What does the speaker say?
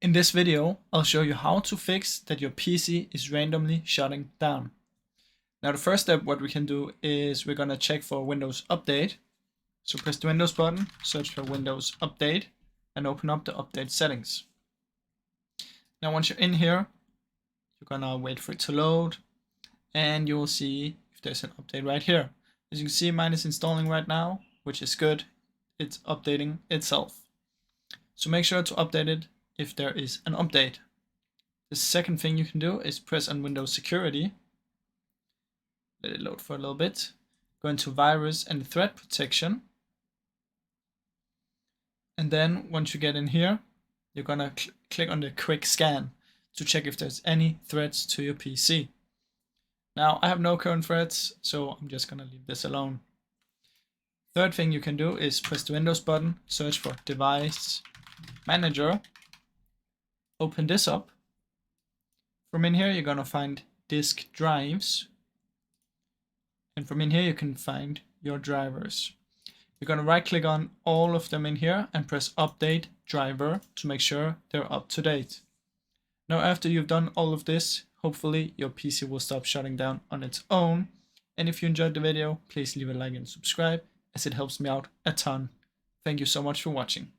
In this video, I'll show you how to fix that your PC is randomly shutting down. Now the first step what we can do is we're gonna check for Windows Update. So press the Windows button, search for Windows Update, and open up the update settings. Now once you're in here, you're gonna wait for it to load, and you will see if there's an update right here. As you can see, mine is installing right now, which is good. It's updating itself. So make sure to update it if there is an update. The second thing you can do is press on Windows Security. Let it load for a little bit. Go into Virus and Threat Protection. And then once you get in here, you're gonna click on the Quick Scan to check if there's any threats to your PC. Now I have no current threats, so I'm just gonna leave this alone. Third thing you can do is press the Windows button, search for Device Manager, open this up. From in here you're gonna find disk drives, and from in here you can find your drivers. You're gonna right click on all of them in here and press Update Driver to make sure they're up to date. Now after you've done all of this, hopefully your PC will stop shutting down on its own. And if you enjoyed the video, please leave a like and subscribe, as it helps me out a ton. Thank you so much for watching.